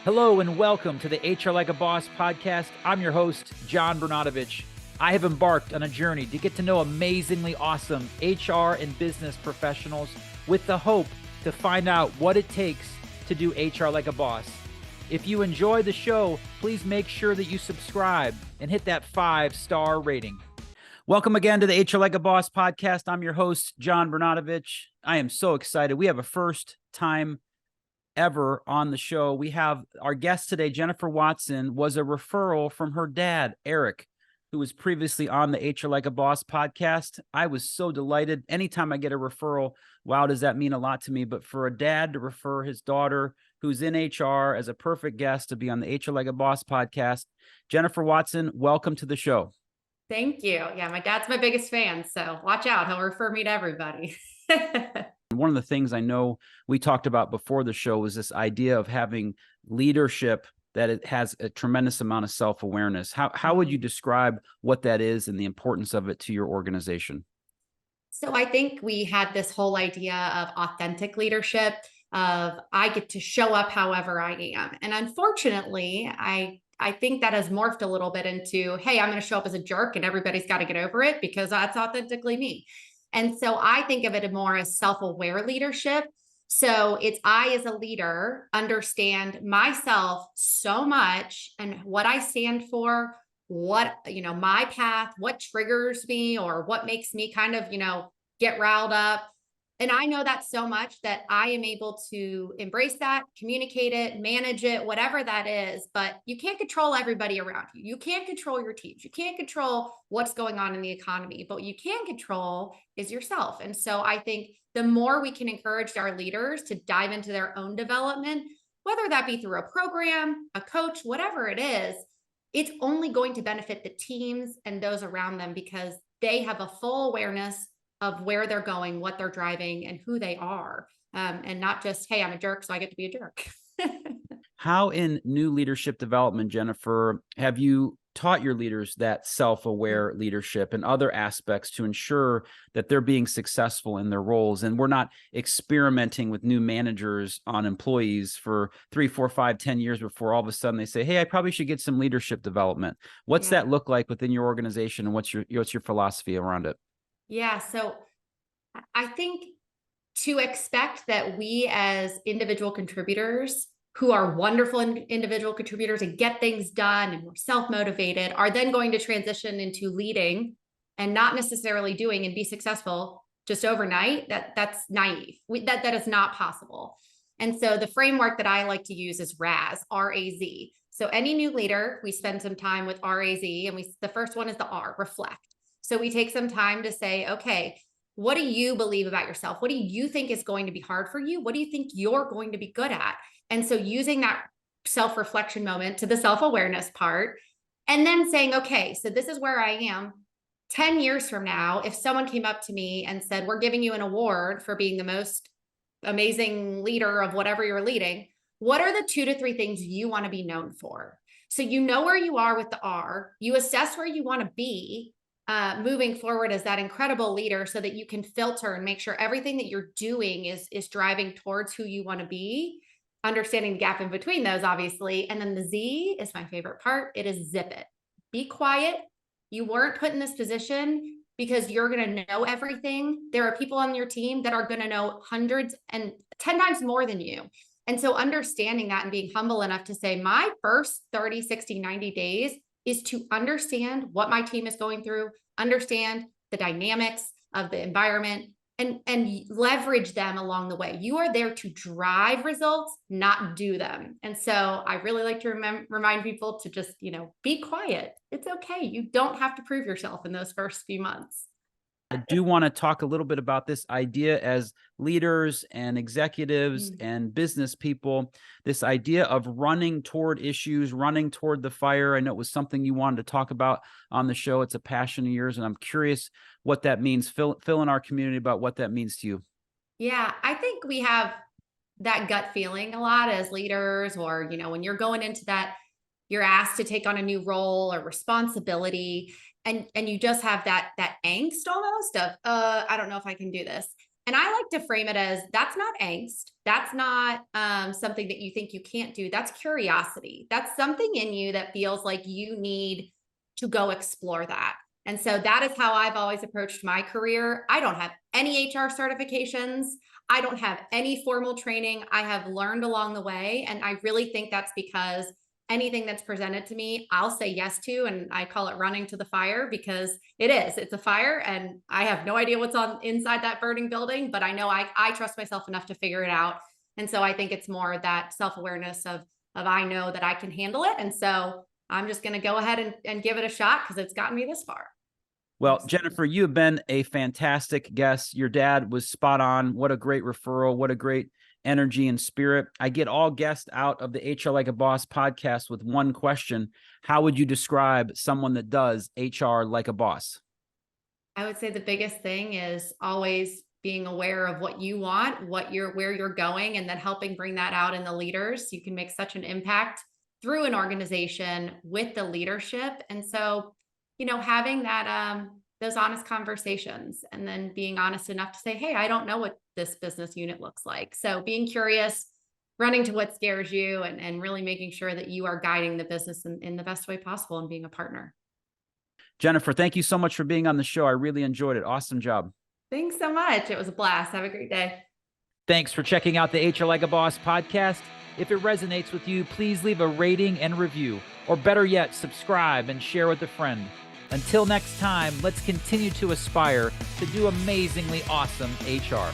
Hello and welcome to the HR Like a Boss podcast. I'm your host, John Bernatovich. I have embarked on a journey to get to know amazingly awesome HR and business professionals with the hope to find out what it takes to do HR like a boss. If you enjoy the show, please make sure that you subscribe and hit that 5-star rating. Welcome again to the HR Like a Boss podcast. I'm your host, John Bernatovich. I am so excited. We have a first time ever on the show. We have our guest today, Jennifer Watson, was a referral from her dad, Eric, who was previously on the HR Like a Boss podcast. I was so delighted. Anytime I get a referral, wow, does that mean a lot to me? But for a dad to refer his daughter, who's in HR, as a perfect guest to be on the HR Like a Boss podcast, Jennifer Watson, welcome to the show. Thank you. Yeah, my dad's my biggest fan, so watch out. He'll refer me to everybody. One of the things I know we talked about before the show was this idea of having leadership that it has a tremendous amount of self-awareness. How would you describe what that is and the importance of it to your organization? So I think we had this whole idea of authentic leadership, of I get to show up however I am. And unfortunately, I think that has morphed a little bit into, hey, I'm going to show up as a jerk and everybody's got to get over it because that's authentically me. And so I think of it more as self-aware leadership. So it's I, as a leader, understand myself so much and what I stand for, what, my path, what triggers me or what makes me kind of, get riled up. And I know that so much that I am able to embrace that, communicate it, manage it, whatever that is. But you can't control everybody around you. You can't control your teams. You can't control what's going on in the economy. But what you can control is yourself. And so I think the more we can encourage our leaders to dive into their own development, whether that be through a program, a coach, whatever it is, it's only going to benefit the teams and those around them because they have a full awareness of where they're going, what they're driving, and who they are. And not just, hey, I'm a jerk, so I get to be a jerk. How in new leadership development, Jennifer, have you taught your leaders that self-aware leadership and other aspects to ensure that they're being successful in their roles and we're not experimenting with new managers on employees for 3, 4, 5, 10 years before all of a sudden they say, hey, I probably should get some leadership development. What's that look like within your organization, and what's your philosophy around it? Yeah. So I think to expect that we as individual contributors who are wonderful individual contributors and get things done and we're self-motivated are then going to transition into leading and not necessarily doing and be successful just overnight, that's naive. That is not possible. And so the framework that I like to use is RAZ, R-A-Z. So any new leader, we spend some time with R-A-Z, and the first one is the R, reflect. So we take some time to say, okay, what do you believe about yourself? What do you think is going to be hard for you? What do you think you're going to be good at? And so using that self-reflection moment to the self-awareness part, and then saying, okay, so this is where I am 10 years from now. If someone came up to me and said, we're giving you an award for being the most amazing leader of whatever you're leading, what are the 2 to 3 things you want to be known for? So you know where you are with the R, you assess where you want to be, moving forward as that incredible leader so that you can filter and make sure everything that you're doing is driving towards who you want to be, understanding the gap in between those, obviously. And then the Z is my favorite part. It is zip it. Be quiet. You weren't put in this position because you're going to know everything. There are people on your team that are going to know hundreds and 10 times more than you. And so understanding that and being humble enough to say my first 30, 60, 90 days is to understand what my team is going through, understand the dynamics of the environment, and leverage them along the way. You are there to drive results, not do them. And so I really like to remind people to just, be quiet. It's okay. You don't have to prove yourself in those first few months. I do want to talk a little bit about this idea as leaders and executives and business people, this idea of running toward issues, running toward the fire. I know it was something you wanted to talk about on the show. It's a passion of yours, and I'm curious what that means. Fill in our community about what that means to you. Yeah, I think we have that gut feeling a lot as leaders, or, when you're going into that, you're asked to take on a new role or responsibility, and you just have that angst almost of, I don't know if I can do this. And I like to frame it as that's not angst. That's not something that you think you can't do. That's curiosity. That's something in you that feels like you need to go explore that. And so that is how I've always approached my career. I don't have any HR certifications. I don't have any formal training. I have learned along the way. And I really think that's because anything that's presented to me, I'll say yes to. And I call it running to the fire, because it's a fire and I have no idea what's on inside that burning building, but I know I trust myself enough to figure it out. And so I think it's more that self-awareness of I know that I can handle it. And so I'm just going to go ahead and give it a shot, because it's gotten me this far. Well, Jennifer, you have been a fantastic guest. Your dad was spot on. What a great referral. What a great energy and spirit. I get all guests out of the HR Like a Boss podcast with one question. How would you describe someone that does HR like a boss? I would say the biggest thing is always being aware of what you want, where you're going, and then helping bring that out in the leaders. You can make such an impact through an organization with the leadership. And so, having that, those honest conversations, and then being honest enough to say, hey, I don't know what this business unit looks like. So being curious, running to what scares you, and really making sure that you are guiding the business in the best way possible and being a partner. Jennifer, thank you so much for being on the show. I really enjoyed it. Awesome job. Thanks so much. It was a blast. Have a great day. Thanks for checking out the HR Like a Boss podcast. If it resonates with you, please leave a rating and review, or better yet, subscribe and share with a friend. Until next time, let's continue to aspire to do amazingly awesome HR.